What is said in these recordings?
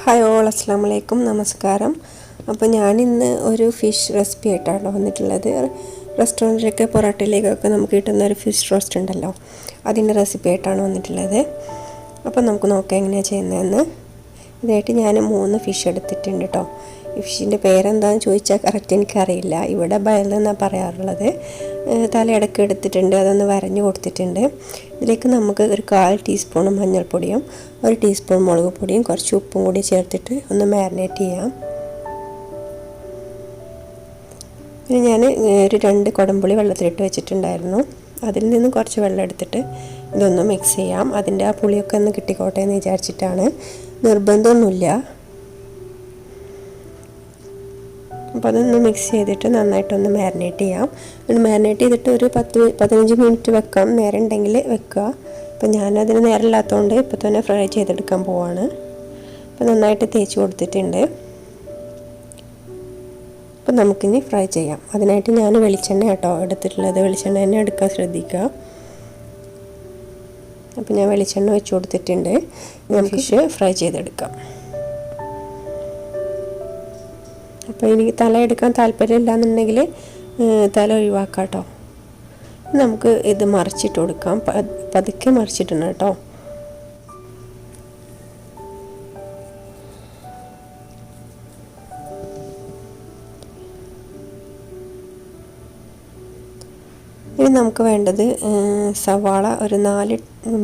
Hi all, അസ്സലാമു അലൈക്കും, നമസ്കാരം. അപ്പോൾ ഞാനിന്ന് ഒരു ഫിഷ് റെസിപ്പി ആയിട്ടാണ് വന്നിട്ടുള്ളത്. റെസ്റ്റോറൻറ്റിലൊക്കെ പൊറോട്ടയിലേക്കൊക്കെ നമുക്ക് കിട്ടുന്ന ഒരു ഫിഷ് റോസ്റ്റ് ഉണ്ടല്ലോ, അതിൻ്റെ റെസിപ്പി ആയിട്ടാണ് വന്നിട്ടുള്ളത്. അപ്പോൾ നമുക്ക് നോക്കാം എങ്ങനെയാണ് ചെയ്യുന്നതെന്ന്. ഇതായിട്ട് ഞാൻ 3 ഫിഷ് എടുത്തിട്ടുണ്ട് കേട്ടോ. ഈ ഫിഷിൻ്റെ പേരെന്താണെന്ന് ചോദിച്ചാൽ കറക്റ്റ് എനിക്കറിയില്ല. ഇവിടെ ബയലെന്നാണ് പറയാറുള്ളത്. തല ഇടയ്ക്ക് എടുത്തിട്ടുണ്ട്, അതൊന്ന് വരഞ്ഞ് കൊടുത്തിട്ടുണ്ട്. ഇതിലേക്ക് നമുക്ക് ഒരു 1/4 ടീസ്പൂൺ മഞ്ഞൾപ്പൊടിയും 1 ടീസ്പൂൺ മുളക് പൊടിയും കുറച്ച് ഉപ്പും കൂടി ചേർത്തിട്ട് ഒന്ന് മാരിനേറ്റ് ചെയ്യാം. പിന്നെ ഞാൻ ഒരു 2 കുടംപുളി വെള്ളത്തിലിട്ട് വെച്ചിട്ടുണ്ടായിരുന്നു. അതിൽ നിന്ന് കുറച്ച് വെള്ളം എടുത്തിട്ട് ഇതൊന്ന് മിക്സ് ചെയ്യാം. അതിൻ്റെ ആ പുളിയൊക്കെ ഒന്ന് കിട്ടിക്കോട്ടെ എന്ന് വിചാരിച്ചിട്ടാണ്, നിർബന്ധമൊന്നുമില്ല. അപ്പോൾ അതൊന്ന് മിക്സ് ചെയ്തിട്ട് നന്നായിട്ടൊന്ന് മാരിനേറ്റ് ചെയ്യാം. മാരിനേറ്റ് ചെയ്തിട്ട് ഒരു 10-15 മിനിറ്റ് വെക്കാം, നേരം ഉണ്ടെങ്കിൽ വെക്കുക. അപ്പോൾ ഞാനതിന് നേരമില്ലാത്തതുകൊണ്ട് ഇപ്പോൾ തന്നെ ഫ്രൈ ചെയ്തെടുക്കാൻ പോവാണ്. അപ്പോൾ നന്നായിട്ട് തേച്ച് കൊടുത്തിട്ടുണ്ട്. അപ്പോൾ നമുക്കിനി ഫ്രൈ ചെയ്യാം. അതിനായിട്ട് ഞാൻ വെളിച്ചെണ്ണ കേട്ടോ എടുത്തിട്ടുള്ളത്. വെളിച്ചെണ്ണ തന്നെ എടുക്കാൻ ശ്രദ്ധിക്കുക. അപ്പോൾ ഞാൻ വെളിച്ചെണ്ണ വെച്ച് കൊടുത്തിട്ടുണ്ട്. ഞാൻ ഫിഷ് ഫ്രൈ ചെയ്തെടുക്കാം. അപ്പോൾ എനിക്ക് തല എടുക്കാൻ താല്പര്യമില്ല എന്നുണ്ടെങ്കിൽ തല ഒഴിവാക്കാം കേട്ടോ. നമുക്ക് ഇത് മറിച്ചിട്ട് കൊടുക്കാം. പതുക്കെ മറിച്ചിട്ടുണ്ട് കേട്ടോ. ഇനി നമുക്ക് വേണ്ടത് സവാള, ഒരു 4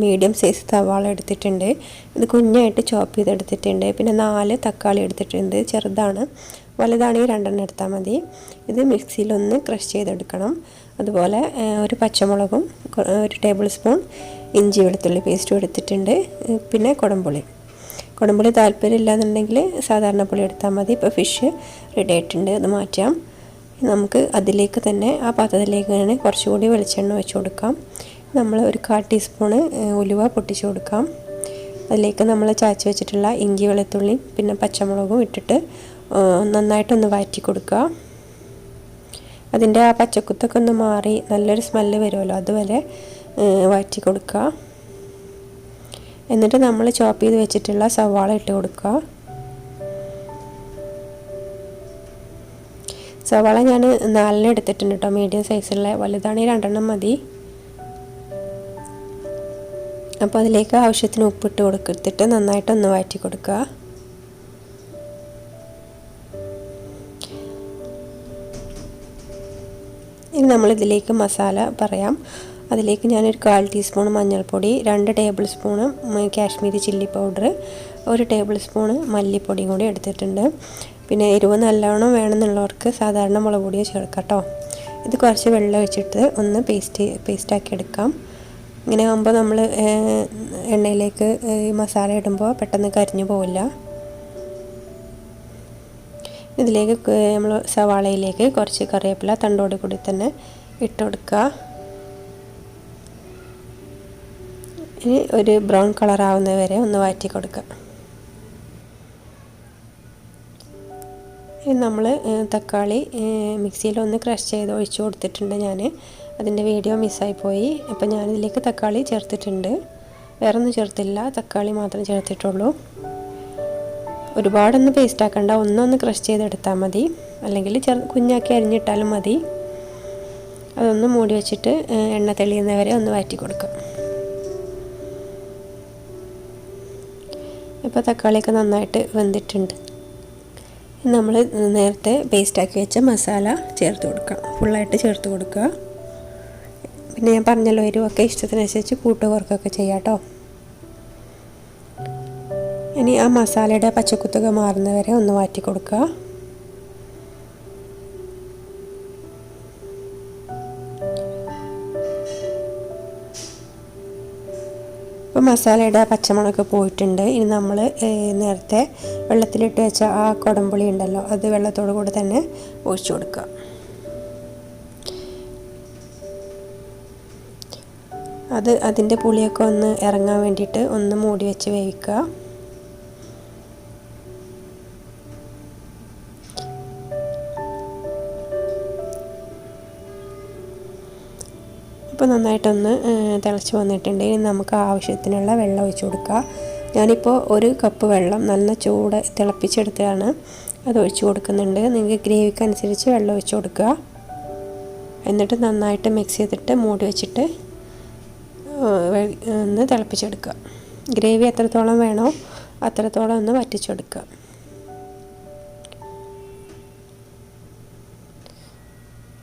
മീഡിയം സൈസ് സവാള എടുത്തിട്ടുണ്ട്. ഇത് കുഞ്ഞായിട്ട് ചോപ്പ് ചെയ്തെടുത്തിട്ടുണ്ട്. പിന്നെ 4 തക്കാളി എടുത്തിട്ടുണ്ട്, ചെറുതാണ്. വലുതാണെങ്കിൽ 2 എടുത്താൽ മതി. ഇത് മിക്സിയിലൊന്ന് ക്രഷ് ചെയ്തെടുക്കണം. അതുപോലെ ഒരു പച്ചമുളകും 1 ടേബിൾ സ്പൂൺ ഇഞ്ചി വെളുത്തുള്ളി പേസ്റ്റും എടുത്തിട്ടുണ്ട്. പിന്നെ കുടംപുളി താല്പര്യമില്ല എന്നുണ്ടെങ്കിൽ സാധാരണ പുളി എടുത്താൽ മതി. ഇപ്പോൾ ഫിഷ് റെഡി ആയിട്ടുണ്ട്, അത് മാറ്റാം. നമുക്ക് അതിലേക്ക് തന്നെ ആ പാത്രത്തിലേക്ക് തന്നെ കുറച്ചുകൂടി വെളിച്ചെണ്ണ വെച്ച് കൊടുക്കാം. നമ്മൾ ഒരു 1/4 ടീസ്പൂണ് ഉലുവ പൊട്ടിച്ച് കൊടുക്കാം. അതിലേക്ക് നമ്മൾ ചാച്ച് വെച്ചിട്ടുള്ള ഇഞ്ചി വെളുത്തുള്ളിയും പിന്നെ പച്ചമുളകും ഇട്ടിട്ട് നന്നായിട്ടൊന്ന് വഴറ്റി കൊടുക്കുക. അതിൻ്റെ ആ പച്ചക്കുത്തൊക്കെ ഒന്ന് മാറി നല്ലൊരു സ്മെല്ല് വരുമല്ലോ, അതുവരെ വഴറ്റി കൊടുക്കുക. എന്നിട്ട് നമ്മൾ ചോപ്പ് ചെയ്ത് വെച്ചിട്ടുള്ള സവാള ഇട്ട് കൊടുക്കുക. സവാള ഞാൻ 4 എടുത്തിട്ടുണ്ട് കേട്ടോ, മീഡിയം സൈസുള്ള. വലുതാണെങ്കിൽ 2 മതി. അപ്പോൾ അതിലേക്ക് ആവശ്യത്തിന് ഉപ്പിട്ട് കൊടുത്തിട്ട് നന്നായിട്ടൊന്ന് വഴറ്റി കൊടുക്കുക. ഇനി നമ്മളിതിലേക്ക് മസാല പറയാം. അതിലേക്ക് ഞാനൊരു 1/4 ടീസ്പൂൺ മഞ്ഞൾപ്പൊടി, 2 table spoon Kashmiri chilli powder, 1 table spoon മല്ലിപ്പൊടിയും കൂടി എടുത്തിട്ടുണ്ട്. പിന്നെ എരിവ് നല്ലോണം വേണമെന്നുള്ളവർക്ക് സാധാരണ മുളക് പൊടിയോ ചേർക്കാം കേട്ടോ. ഇത് കുറച്ച് വെള്ളം ഒഴിച്ചിട്ട് ഒന്ന് പേസ്റ്റാക്കി എടുക്കാം. ഇങ്ങനെ ആകുമ്പോൾ നമ്മൾ എണ്ണയിലേക്ക് ഈ മസാല ഇടുമ്പോൾ പെട്ടെന്ന് കരിഞ്ഞു പോവില്ല. ഇതിലേക്ക് നമ്മൾ സവാളയിലേക്ക് കുറച്ച് കറിവേപ്പില തണ്ടോട് കൂടി തന്നെ ഇട്ട് കൊടുക്കുക. ഇനി ഒരു ബ്രൗൺ കളർ ആവുന്നത് വരെ ഒന്ന് വഴറ്റി കൊടുക്കുക. ഇനി നമ്മൾ തക്കാളി മിക്സിയിൽ ഒന്ന് ക്രഷ് ചെയ്ത് ഒഴിച്ച് കൊടുത്തിട്ടുണ്ട്. ഞാൻ അതിൻ്റെ വീഡിയോ മിസ്സായിപ്പോയി. അപ്പോൾ ഞാനിതിലേക്ക് തക്കാളി ചേർത്തിട്ടുണ്ട്, വേറൊന്നും ചേർത്തില്ല, തക്കാളി മാത്രം ചേർത്തിട്ടുള്ളൂ. ഒരുപാടൊന്ന് പേസ്റ്റ് ആക്കണ്ട, ഒന്നൊന്ന് ക്രഷ് ചെയ്തെടുത്താൽ മതി, അല്ലെങ്കിൽ കുഞ്ഞാക്കി അരിഞ്ഞിട്ടാലും മതി. അതൊന്ന് മൂടി വെച്ചിട്ട് എണ്ണ തെളിയുന്നവരെ ഒന്ന് വഴറ്റി കൊടുക്കാം. ഇപ്പോൾ തക്കാളിയൊക്കെ നന്നായിട്ട് വെന്തിട്ടുണ്ട്. നമ്മൾ നേരത്തെ പേസ്റ്റാക്കി വെച്ച മസാല ചേർത്ത് കൊടുക്കാം, ഫുള്ളായിട്ട് ചേർത്ത് കൊടുക്കുക. പിന്നെ ഞാൻ പറഞ്ഞല്ലോ, എരിവൊക്കെ ഇഷ്ടത്തിനനുസരിച്ച് കൂട്ടുകോർക്കൊക്കെ ചെയ്യാം കേട്ടോ. ഇനി ആ മസാലയുടെ പച്ചക്കുത്തൊക്കെ മാറുന്നവരെ ഒന്ന് വഴറ്റി കൊടുക്കുക. ഇപ്പോൾ മസാലയുടെ പച്ചമണമൊക്കെ പോയിട്ടുണ്ട്. ഇനി നമ്മൾ നേരത്തെ വെള്ളത്തിലിട്ട് വെച്ച ആ കുടംപുളി ഉണ്ടല്ലോ, അത് വെള്ളത്തോടു കൂടി തന്നെ ഒഴിച്ചു കൊടുക്കുക. അതിൻ്റെ പുളിയൊക്കെ ഒന്ന് ഇറങ്ങാൻ വേണ്ടിയിട്ട് ഒന്ന് മൂടി വെച്ച് വേവിക്കുക. ഇപ്പോൾ നന്നായിട്ടൊന്ന് തിളച്ച് വന്നിട്ടുണ്ട്. ഇനി നമുക്ക് ആവശ്യത്തിനുള്ള വെള്ളം ഒഴിച്ച് കൊടുക്കുക. ഞാനിപ്പോൾ 1 കപ്പ് വെള്ളം നല്ല ചൂട് തിളപ്പിച്ചെടുത്തതാണ് അത് ഒഴിച്ച് കൊടുക്കുന്നുണ്ട്. നിങ്ങൾക്ക് ഗ്രേവിക്ക് അനുസരിച്ച് വെള്ളം ഒഴിച്ച് കൊടുക്കുക. എന്നിട്ട് നന്നായിട്ട് മിക്സ് ചെയ്തിട്ട് മൂടി വെച്ചിട്ട് ഒന്ന് തിളപ്പിച്ചെടുക്കുക. ഗ്രേവി എത്രത്തോളം വേണോ അത്രത്തോളം ഒന്ന് വറ്റിച്ചെടുക്കുക.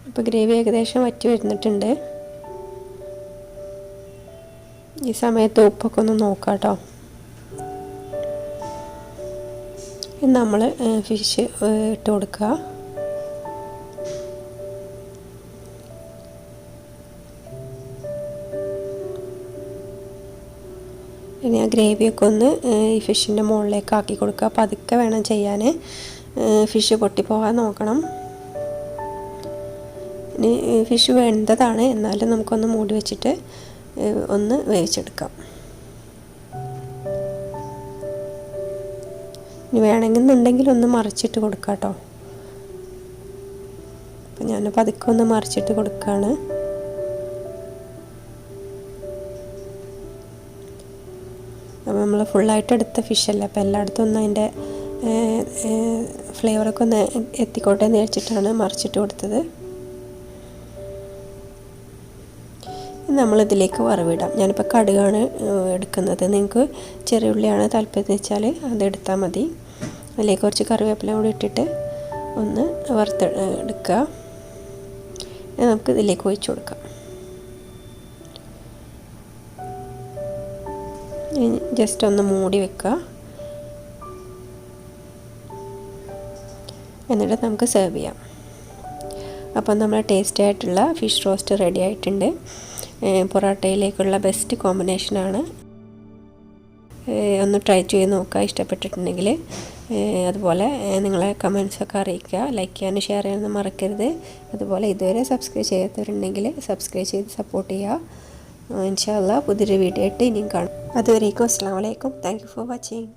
അപ്പോൾ ഗ്രേവി ഏകദേശം വറ്റി വരുന്നിട്ടുണ്ട്. ഈ സമയത്ത് ഉപ്പൊക്കെ ഒന്ന് നോക്കാം കേട്ടോ. നമ്മൾ ഫിഷ് ഇട്ട് കൊടുക്കുക. ഇനി ആ ഗ്രേവിയൊക്കെ ഒന്ന് ഈ ഫിഷിൻ്റെ മുകളിലേക്ക് ആക്കി കൊടുക്കുക. പതുക്കെ വേണം ചെയ്യാൻ, ഫിഷ് പൊട്ടിപ്പോകാൻ നോക്കണം. ഇനി ഫിഷ് വെന്തതാണ്, എന്നാലും നമുക്കൊന്ന് മൂടി വെച്ചിട്ട് ഒന്ന് വേവിച്ചെടുക്കാം. ഇനി വേണമെന്നുണ്ടെങ്കിൽ ഒന്ന് മറിച്ചിട്ട് കൊടുക്കാം കേട്ടോ. അപ്പം ഞാൻ പതുക്കെ ഒന്ന് മറിച്ചിട്ട് കൊടുക്കുകയാണ്. അപ്പോൾ നമ്മൾ ഫുള്ളായിട്ട് എടുത്ത ഫിഷല്ല, അപ്പോൾ എല്ലായിടത്തും ഒന്ന് അതിൻ്റെ ഫ്ലേവറൊക്കെ ഒന്ന് എത്തിക്കോട്ടെ എന്ന് വെച്ചിട്ടാണ് മറിച്ചിട്ട് കൊടുത്തത്. നമ്മളിതിലേക്ക് വറവിടാം. ഞാനിപ്പോൾ കടുകാണ് എടുക്കുന്നത്. നിങ്ങൾക്ക് ചെറിയ ഉള്ളിയാണ് താല്പര്യം വെച്ചാൽ അതെടുത്താൽ മതി. അതിലേക്ക് കുറച്ച് കറിവേപ്പില കൂടി ഇട്ടിട്ട് ഒന്ന് എടുക്കുക. നമുക്ക് ഇതിലേക്ക് ഒഴിച്ചു കൊടുക്കാം. ജസ്റ്റ് ഒന്ന് മൂടി വെക്കുക. എന്നിട്ട് നമുക്ക് സെർവ് ചെയ്യാം. അപ്പം നമ്മൾ ടേസ്റ്റി ആയിട്ടുള്ള ഫിഷ് റോസ്റ്റ് റെഡി ആയിട്ടുണ്ട്. പൊറോട്ടയിലേക്കുള്ള ബെസ്റ്റ് കോമ്പിനേഷനാണ്. ഒന്ന് ട്രൈ ചെയ്ത് നോക്കുക ഇഷ്ടപ്പെട്ടിട്ടുണ്ടെങ്കിൽ. അതുപോലെ നിങ്ങളെ കമൻസൊക്കെ അറിയിക്കുക. ലൈക്ക് ചെയ്യാനും ഷെയർ ചെയ്യാനൊന്നും മറക്കരുത്. അതുപോലെ ഇതുവരെ സബ്സ്ക്രൈബ് ചെയ്യാത്തവരുണ്ടെങ്കിൽ സബ്സ്ക്രൈബ് ചെയ്ത് സപ്പോർട്ട് ചെയ്യുക. ഇൻഷാ അല്ലാഹ് പുതിയൊരു വീഡിയോ ആയിട്ട് ഇനിയും കാണാം. അതുവരേക്കും അസ്സലാമു അലൈക്കും. Thank you for watching.